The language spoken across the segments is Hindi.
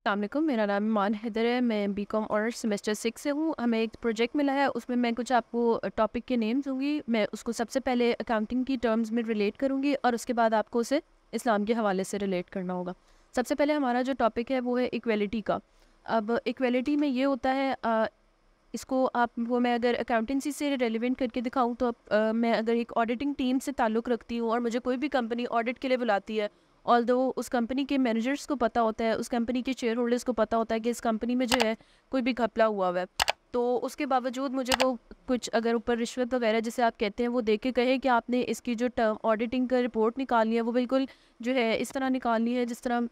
अस्सलाम वालेकुम, मेरा नाम ईमान हैदर है। मैं बीकॉम ऑनर्स सेमेस्टर 6 से हूँ। हमें एक प्रोजेक्ट मिला है, उसमें मैं कुछ आपको टॉपिक के नेम्स दूँगी। मैं उसको सबसे पहले अकाउंटिंग की टर्म्स में रिलेट करूँगी और उसके बाद आपको उसे इस्लाम के हवाले से रिलेट करना होगा। सबसे पहले हमारा जो टॉपिक है वो है इक्वालिटी का। अब इक्वालिटी में ये होता है इसको आपको मैं अगर अकाउंटेंसी से रेलिवेंट करके दिखाऊँ तो मैं अगर एक ऑडिटिंग टीम से ताल्लुक़ रखती हूँ और मुझे कोई भी कंपनी ऑडिट के लिए बुलाती है, ऑल्दो उस कंपनी के मैनेजर्स को पता होता है, उस कंपनी के शेयर होल्डर्स को पता होता है कि इस कंपनी में जो है कोई भी घपला हुआ है, तो उसके बावजूद मुझे वो कुछ अगर ऊपर रिश्वत वगैरह जिसे आप कहते हैं वो दे के कहे कि आपने इसकी जो टर्म ऑडिटिंग का रिपोर्ट निकालनी है वो बिल्कुल जो है इस तरह निकालनी है जिस तरह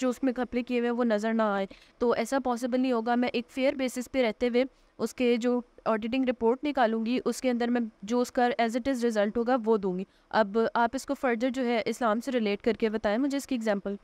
जो उसमें घपले किए हुए हैं वो नज़र ना आए, तो ऐसा पॉसिबल नहीं होगा। मैं एक फेयर बेसिस पे रहते हुए उसके जो ऑडिटिंग रिपोर्ट निकालूंगी उसके अंदर मैं जो उसका एज इट इज़ रिज़ल्ट होगा वो दूंगी। अब आप इसको फर्दर जो है इस्लाम से रिलेट करके बताएं मुझे इसकी एग्जांपल।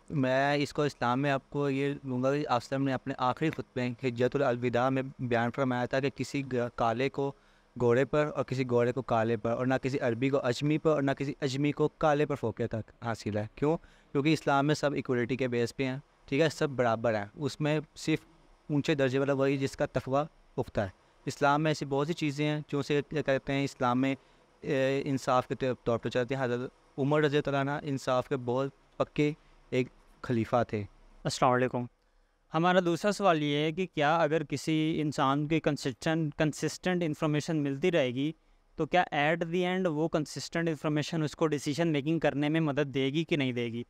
मैं इसको इस्लाम में आपको ये दूंगा कि आप ने अपने आखिरी खुतबे हिज्जतुल अलविदा में बयान फरमाया था कि किसी काले को गोरे पर और किसी गोरे को काले पर, और ना किसी अरबी को अजमी पर और ना किसी अजमी को काले पर फोकियत हासिल है। क्यों? क्योंकि इस्लाम में सब इक्वलिटी के बेस पे हैं, ठीक है, सब बराबर हैं। उसमें सिर्फ ऊंचे दर्जे वाला वही जिसका तकवा पुख्ता है। इस्लाम में ऐसी बहुत सी चीज़ें हैं जो से क्या कहते हैं, इस्लाम में इंसाफ के तौर पर चलते हैं। हज़रत उमर रज़ी अल्लाह अन्हु इंसाफ के बहुत पक्के एक खलीफा थे। अस्सलाम वालेकुम। हमारा दूसरा सवाल ये है कि क्या अगर किसी इंसान की कंसिस्टेंट इन्फॉर्मेशन मिलती रहेगी तो क्या एट द एंड वो कंसिस्टेंट इन्फॉर्मेशन उसको डिसीजन मेकिंग करने में मदद देगी कि नहीं देगी?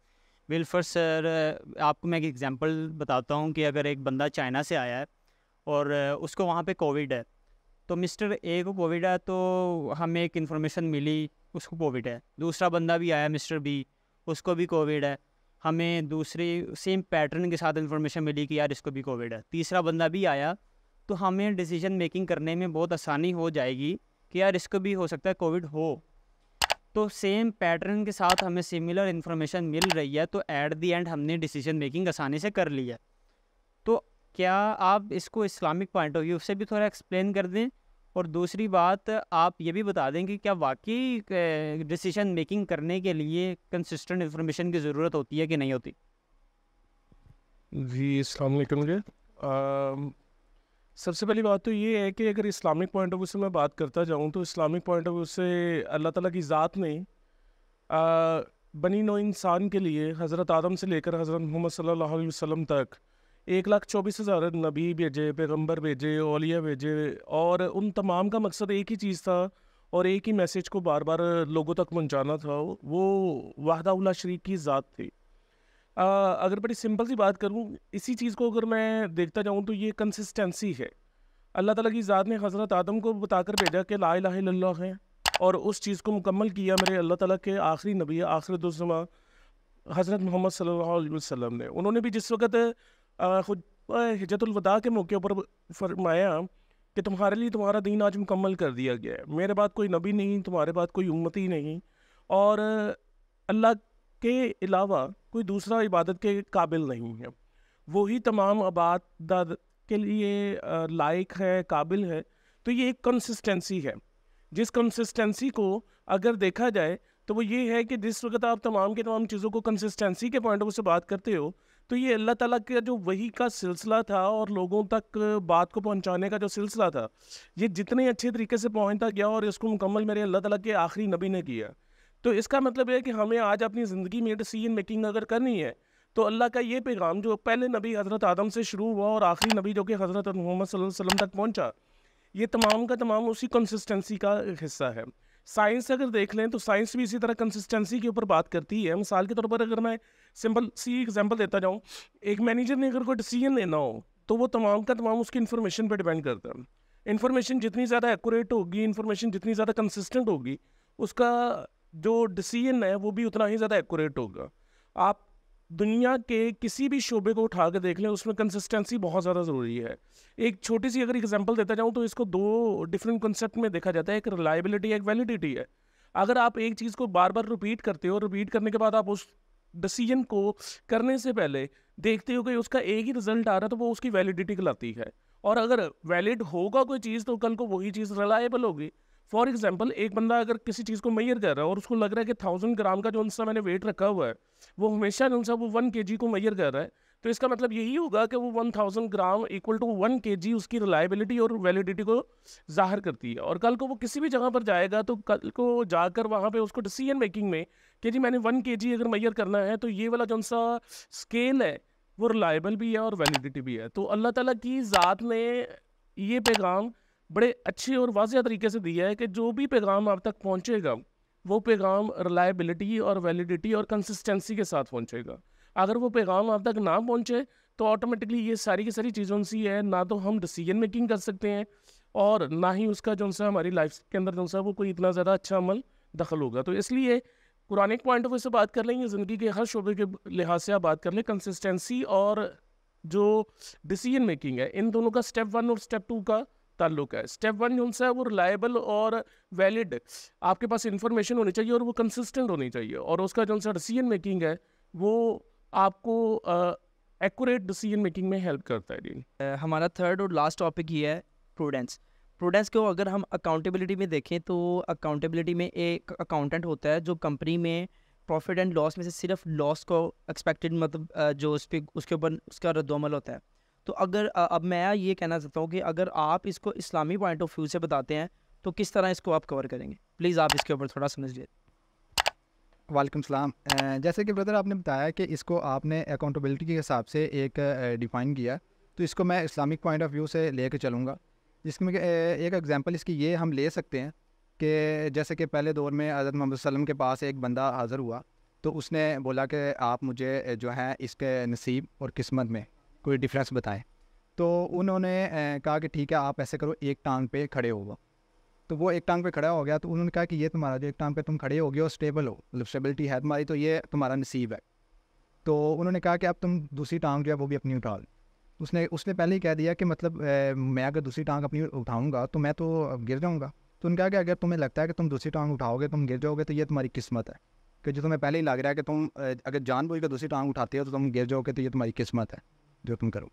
विल फर्स्ट सर, आपको मैं एक एग्जांपल बताता हूँ कि अगर एक बंदा चाइना से आया है और उसको वहाँ पे कोविड है, तो मिस्टर ए को कोविड है तो हमें एक इन्फॉर्मेशन मिली उसको कोविड है। दूसरा बंदा भी आया मिस्टर बी, उसको भी कोविड है, हमें दूसरी सेम पैटर्न के साथ इन्फॉर्मेशन मिली कि यार इसको भी कोविड है। तीसरा बंदा भी आया तो हमें डिसीजन मेकिंग करने में बहुत आसानी हो जाएगी कि यार इसको भी हो सकता है कोविड हो। तो सेम पैटर्न के साथ हमें सिमिलर इन्फॉर्मेशन मिल रही है तो एट द एंड हमने डिसीजन मेकिंग आसानी से कर ली है। तो क्या आप इसको इस्लामिक पॉइंट ऑफ व्यू से भी थोड़ा एक्सप्लेन कर दें? और दूसरी बात आप ये भी बता दें कि क्या वाकई डिसीजन मेकिंग करने के लिए कंसिस्टेंट इन्फॉर्मेशन की ज़रूरत होती है कि नहीं होती? जी, अस्सलाम वालेकुम जी। सबसे पहली बात तो ये है कि अगर इस्लामिक पॉइंट ऑफ व्यू से मैं बात करता जाऊँ तो इस्लामिक पॉइंट ऑफ व्यू से अल्लाह ताला की ज़ात ने बनी नौ इंसान के लिए हज़रत आदम से लेकर हज़रत मोहम्मद सल्लल्लाहु अलैहि वसल्लम तक 1,24,000 नबी भेजे, पैगंबर भेजे, औलिया भेजे, और उन तमाम का मकसद एक ही चीज़ था और एक ही मैसेज को बार बार लोगों तक पहुंचाना था। वो वाहदा शरीक की ज़ात थी। अगर बड़ी सिंपल सी बात करूं, इसी चीज़ को अगर मैं देखता जाऊं तो ये कंसिस्टेंसी है। अल्लाह ताला की ज़ात ने हज़रत आदम को बताकर भेजा कि ला इलाहा इल्लल्लाह है, और उस चीज़ को मुकम्मल किया मेरे अल्लाह ताला के आखिरी नबी आखिरतुज़्ज़मा हज़रत मोहम्मद सल्लल्लाहु अलैहि वसल्लम ने। उन्होंने भी जिस वक़्त खुद हिज्जतुल वदा के मौके पर फरमाया कि तुम्हारे लिए तुम्हारा दीन आज मुकम्मल कर दिया गया है, मेरे बाद कोई नबी नहीं, तुम्हारे बाद कोई उम्मती नहीं, और अल्लाह के अलावा कोई दूसरा इबादत के काबिल नहीं है, वही तमाम इबादत के लिए लायक है, काबिल है। तो ये एक कंसिस्टेंसी है। जिस कंसिस्टेंसी को अगर देखा जाए तो वो ये है कि जिस वक्त आप तमाम के तमाम चीज़ों को कंसिस्टेंसी के पॉइंट ऑफ व्यू से बात करते हो तो ये अल्लाह ताला का जो वही का सिलसिला था और लोगों तक बात को पहुंचाने का जो सिलसिला था, ये जितने अच्छे तरीके से पहुंचता गया और इसको मुकम्मल मेरे अल्लाह ताला के आखिरी नबी ने किया। तो इसका मतलब है कि हमें आज अपनी ज़िंदगी में डिसीजन मेकिंग अगर करनी है तो अल्लाह का ये पैगाम जो पहले नबी हज़रत आदम से शुरू हुआ और आखिरी नबी जो कि हज़रत मोहम्मद सल्लल्लाहु अलैहि वसल्लम तक पहुंचा, ये तमाम का तमाम उसी कंसिस्टेंसी का हिस्सा है। साइंस अगर देख लें तो साइंस भी इसी तरह कंसिस्टेंसी के ऊपर बात करती है। मिसाल के तौर पर अगर मैं सिंपल सी एग्जांपल देता जाऊं, एक मैनेजर ने अगर कोई डिसीजन लेना हो तो वो तमाम का तमाम उसकी इन्फॉर्मेशन पर डिपेंड करता है। इन्फॉर्मेशन जितनी ज़्यादा एक्यूरेट होगी, इन्फॉर्मेशन जितनी ज़्यादा कंसिस्टेंट होगी, उसका जो डिसीजन है वो भी उतना ही ज़्यादा एक्यूरेट होगा। आप दुनिया के किसी भी शोबे को उठा के देख लें, उसमें कंसिस्टेंसी बहुत ज़्यादा ज़रूरी है। एक छोटी सी अगर एग्जांपल देता जाऊँ तो इसको दो डिफरेंट कंसेप्ट में देखा जाता है, एक रिलायबिलिटी, एक वैलिडिटी है। अगर आप एक चीज़ को बार बार रिपीट करते हो, रिपीट करने के बाद आप उस डिसीजन को करने से पहले देखते हो कि उसका एक ही रिजल्ट आ रहा है, तो वो उसकी वैलिडिटी कहलाती है। और अगर वैलिड होगा कोई चीज़ तो कल को वही चीज़ रिलायबल होगी। फॉर एग्जांपल एक बंदा अगर किसी चीज़ को मेजर कर रहा है और उसको लग रहा है कि 1000 ग्राम का जो सा मैंने वेट रखा हुआ है वो हमेशा जो सा वो 1 kg को मेजर कर रहा है, तो इसका मतलब यही होगा कि वो 1000 ग्राम इक्वल टू 1 kg उसकी रिलायबिलिटी और वैलिडिटी को जाहिर करती है। और कल को वो किसी भी जगह पर जाएगा तो कल को जाकर वहाँ पे उसको डिसीजन मेकिंग में कि जी मैंने 1 kg अगर मेजर करना है तो ये वाला जो सा स्केल है वो रिलायबल भी है और वैलिडिटी भी है। तो अल्लाह ताला की ज़ात ने ये पैगाम बड़े अच्छे और वाज़ेह तरीके से दिया है कि जो भी पैगाम आप तक पहुँचेगा वो पैगाम रिलायबिलिटी और वैलिडिटी और कंसिस्टेंसी के साथ पहुँचेगा। अगर वो पैगाम आप तक ना पहुँचे तो ऑटोमेटिकली ये सारी की सारी चीज़ों सी है, ना तो हम डिसीजन मेकिंग कर सकते हैं और ना ही उसका जो सा हमारी लाइफ के अंदर जो सा वो कोई इतना ज़्यादा अच्छा अमल दखल होगा। तो इसलिए कुरानिक पॉइंट ऑफ व्यू से बात कर लें या ज़िंदगी के हर शोबे के लिहाज से आप बात कर लें, कंसिस्टेंसी और जो डिसीजन मेकिंग है इन दोनों का स्टेप 1 और स्टेप 2 का ताल्लुक है। स्टेप 1 जो सा है वो रिलायबल और वैलिड आपके पास इंफॉर्मेशन होनी चाहिए और वो कंसिस्टेंट होनी चाहिए, और उसका जो सा डिसीजन मेकिंग है वो आपको एक्यूरेट डिसीजन मेकिंग में हेल्प करता है। जी हमारा थर्ड और लास्ट टॉपिक ये है प्रूडेंस। प्रूडेंस को अगर हम अकाउंटेबिलिटी में देखें तो अकाउंटेबिलिटी में एक अकाउंटेंट होता है जो कंपनी में प्रॉफिट एंड लॉस में से सिर्फ लॉस को एक्सपेक्टेड मतलब जो उस पर उसके ऊपर उसका रद्दोमल होता है। तो अगर अब मैं ये कहना चाहता हूँ कि अगर आप इसको इस्लामी पॉइंट ऑफ व्यू से बताते हैं तो किस तरह इसको आप कवर करेंगे, प्लीज़ आप इसके ऊपर थोड़ा समझ लीजिए। वालेकुम सलाम। जैसे कि ब्रदर आपने बताया कि इसको आपने अकाउंटेबिलिटी के हिसाब से एक डिफ़ाइन किया, तो इसको मैं इस्लामिक पॉइंट ऑफ व्यू से लेके चलूँगा, जिसमें एक एग्जांपल इसकी ये हम ले सकते हैं कि जैसे कि पहले दौर में हज़रत मोहम्मद सल्लल्लाहु अलैहि वसल्लम के पास एक बंदा हाज़िर हुआ, तो उसने बोला कि आप मुझे जो है इसके नसीब और किस्मत में कोई डिफरेंस बताएं। तो उन्होंने कहा कि ठीक है आप ऐसे करो, एक टांग पे खड़े हो। तो वो एक टांग पे खड़ा हो गया, तो उन्होंने कहा कि ये तुम्हारा जो एक टांग पे तुम खड़े हो गए और स्टेबल हो, मतलब स्टेबिलिटी है तुम्हारी, तो ये तुम्हारा नसीब है। तो उन्होंने कहा कि अब तुम दूसरी टांग जो है वो भी अपनी उठा लो। उसने पहले ही कह दिया कि मतलब मैं अगर दूसरी टांग अपनी उठाऊंगा तो मैं तो गिर जाऊंगा। तो उन्होंने कहा कि अगर तुम्हें लगता है कि तुम दूसरी टांग उठाओगे तुम गिर जाओगे तो ये तुम्हारी किस्मत है, कि जो तुम्हें पहले ही लग रहा है कि तुम अगर जानबूझकर दूसरी टांग उठाते हो तो तुम गिर जाओगे, तो ये तुम्हारी किस्मत है जो तुम करो।